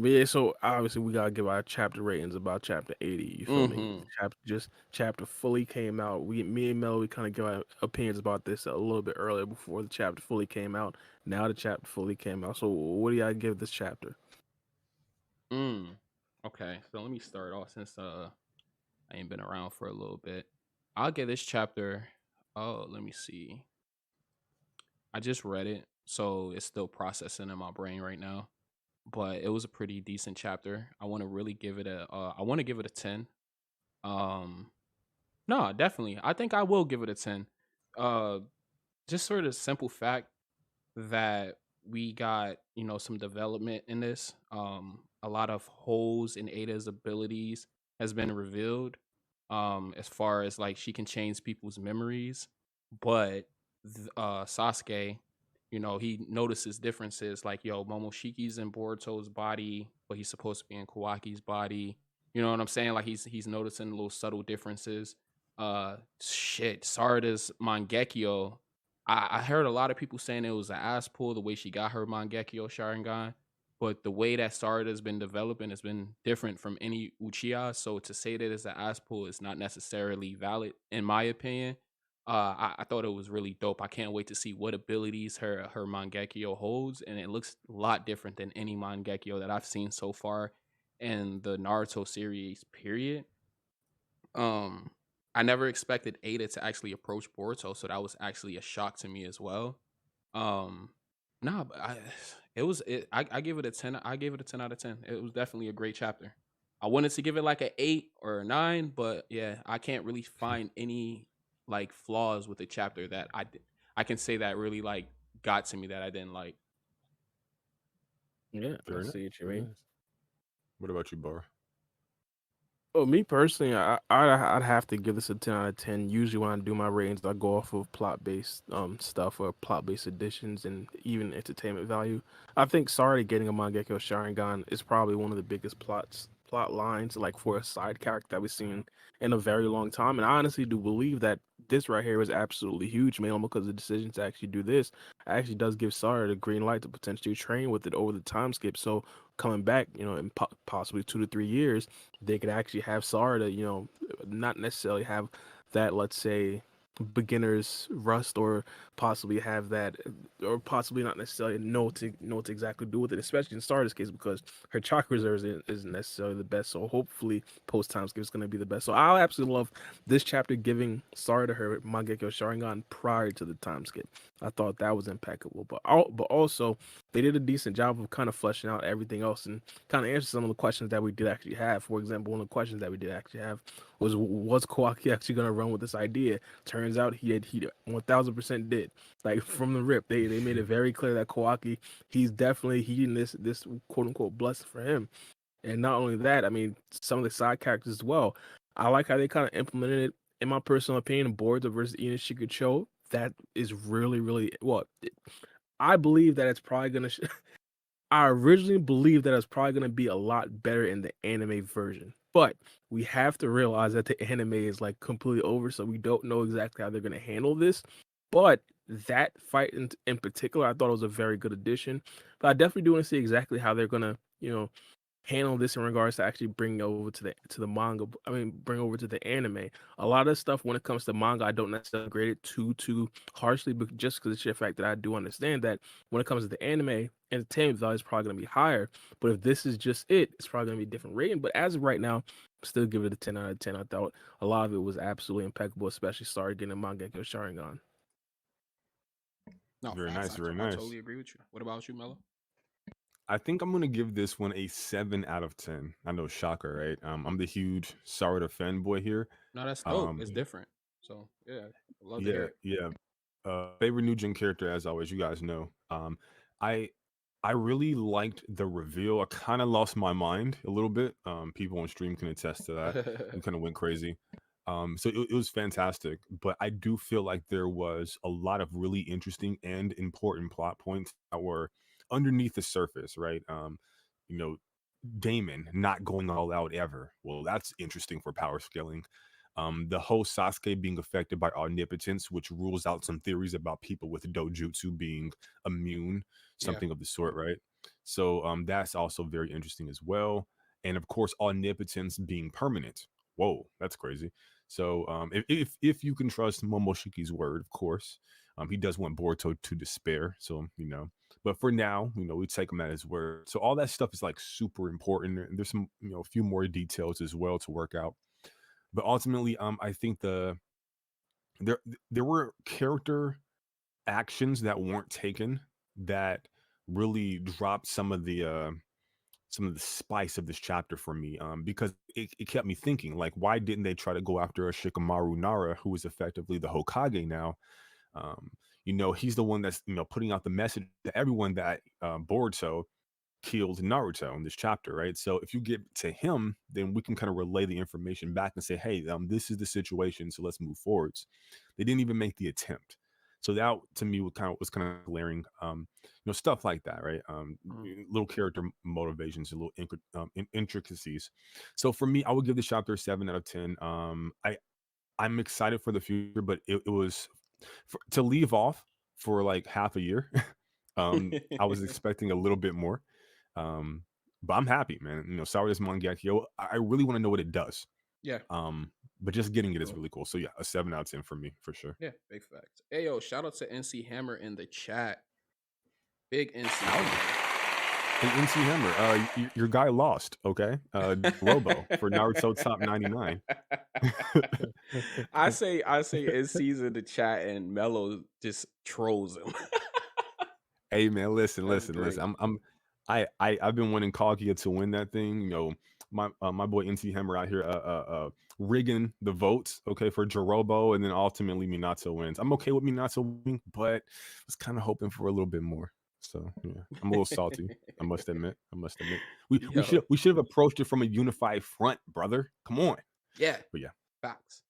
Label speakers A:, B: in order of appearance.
A: But yeah, so obviously we gotta give our chapter ratings about chapter 80. You feel me?
B: Mm-hmm.
A: Chapter fully came out. Me and Mel, we kind of give our opinions about this a little bit earlier before the chapter fully came out. Now the chapter fully came out. So what do y'all give this chapter?
B: Mm. Okay, so let me start off since I ain't been around for a little bit. I'll give this chapter. Oh, let me see. I just read it, so it's still processing in my brain right now. But it was a pretty decent chapter. I want to really give it a. I want to give it a 10. Um, no, definitely. I think I will give it a 10. Uh, just sort of simple fact that we got, some development in this. A lot of holes in Ada's abilities has been revealed. As far as like she can change people's memories, but Sasuke, he notices differences like, yo, Momoshiki's in Boruto's body, but he's supposed to be in Kawaki's body. You know what I'm saying? Like he's noticing little subtle differences. Sarada's Mangekyou, I heard a lot of people saying it was an ass pull the way she got her Mangekyou Sharingan, but the way that Sarada's been developing has been different from any Uchiha. So to say that it's an ass pull is not necessarily valid, in my opinion. I thought it was really dope. I can't wait to see what abilities her Mangekyou holds, and it looks a lot different than any Mangekyou that I've seen so far in the Naruto series. Period. Um, I never expected Ada to actually approach Boruto, so that was actually a shock to me as well. Um, nah, but I give it a 10. I gave it a 10 out of 10. It was definitely a great chapter. I wanted to give it like an 8 or a 9, but yeah, I can't really find any like flaws with the chapter that I can say that really like got to me that I didn't like.
A: Yeah, I
C: Very nice.
A: see what you
C: Very
A: mean.
C: nice. What about you, Bar?
A: Well, me personally, I'd have to give this a 10 out of 10. Usually, when I do my ratings, I go off of plot based stuff or plot based additions and even entertainment value. I think Sorry getting a Mangekyo Sharingan is probably one of the biggest plot lines like for a side character that we've seen in a very long time. And I honestly do believe that this right here is absolutely huge, mainly because the decision to actually do this actually does give Sarah the green light to potentially train with it over the time skip. So coming back, in possibly 2 to 3 years they could actually have Sarada, not necessarily have that, let's say, beginner's rust, or possibly have that, or possibly not necessarily know what to exactly do with it, especially in Sarada's case because her chakra reserve isn't necessarily the best. So hopefully, post time skip is going to be the best. So I absolutely love this chapter giving Sarada her Mangekyo Sharingan prior to the time skip. I thought that was impeccable, but also they did a decent job of kind of fleshing out everything else and kind of answer some of the questions that we did actually have. For example, one of the questions that we did actually have was Kawaki actually going to run with this idea? Turns out he 1000% did. Like from the rip, they made it very clear that Kawaki, he's definitely heeding this quote unquote blessing for him. And not only that, I mean, some of the side characters as well. I like how they kind of implemented it. In my personal opinion, Boruto versus Ina Shikucho, that is really well. I believe that it's probably gonna. I originally believed that it was probably going to be a lot better in the anime version, but we have to realize that the anime is like completely over, so we don't know exactly how they're going to handle this. But that fight in particular, I thought it was a very good addition. But I definitely do want to see exactly how they're going to, handle this in regards to actually bring over to the manga. I mean, bring over to the anime. A lot of stuff when it comes to manga, I don't necessarily grade it too harshly, but just because it's the fact that I do understand that when it comes to the anime, entertainment value is probably going to be higher. But if this is just it, it's probably going to be a different rating. But as of right now, still give it a 10 out of 10. I thought a lot of it was absolutely impeccable, especially started getting Mangekyou Sharingan.
B: No,
C: Very
B: facts.
C: nice. Very
B: I totally
C: nice.
B: agree with you. What about you, Mello?
C: I think I'm gonna give this one a 7 out of 10. I know, shocker, right? I'm the huge Sarada fanboy here.
B: No, that's dope.
C: Um,
B: It's different. So yeah, I'd love to hear
C: yeah,
B: it.
C: yeah. Favorite new gen character, as always. You guys know. I I really liked the reveal. I kind of lost my mind a little bit. People on stream can attest to that. We kind of went crazy. So it was fantastic, but I do feel like there was a lot of really interesting and important plot points that were underneath the surface, right? You know, Damon not going all out ever. Well, that's interesting for power scaling. The whole Sasuke being affected by omnipotence, which rules out some theories about people with dojutsu being immune,
B: Yeah.
C: something of the sort, right? So that's also very interesting as well. And of course, omnipotence being permanent. Whoa, that's crazy. So if you can trust Momoshiki's word, of course, he does want Boruto to despair. So but for now, we take him at his word. So all that stuff is like super important. And there's some a few more details as well to work out. But ultimately, I think there there were character actions that weren't taken that really dropped some of the spice of this chapter for me, because it kept me thinking, like, why didn't they try to go after a Shikamaru Nara, who is effectively the Hokage now? um, he's the one that's putting out the message to everyone that Boruto killed Naruto in this chapter, right? So if you get to him, then we can kind of relay the information back and say, hey, this is the situation, so let's move forwards. They didn't even make the attempt. So that to me was kind of glaring, stuff like that, right?
B: Mm.
C: Little character motivations, and little intricacies. So for me, I would give the chapter a 7 out of 10. I'm excited for the future, but it was to leave off for like half a year. I was expecting a little bit more, um, but I'm happy, man. Sarada's Mangekyou, I really want to know what it does.
B: Yeah.
C: But just getting it is
B: True.
C: really cool. So yeah, a 7 out of 10 for me for sure.
B: Yeah. Big facts. Hey yo, shout out to NC Hammer in the chat. Big NC
C: Howdy.
B: Hammer.
C: Hey, NC Hammer, your guy lost, okay? Robo for Naruto top 99.
B: I say NC's in the chat and Mello just trolls him.
C: Hey man, listen,
B: That's
C: listen,
B: great.
C: listen. I've been wanting Kaguya to win that thing. My boy NC Hammer out here rigging the votes, okay, for Jirobo, and then ultimately Minato wins. I'm okay with Minato winning, but I was kind of hoping for a little bit more. So yeah, I'm a little salty. I must admit. We
B: Yo.
C: should have approached it from a unified front, brother. Come on.
B: Yeah.
C: But yeah.
B: Facts.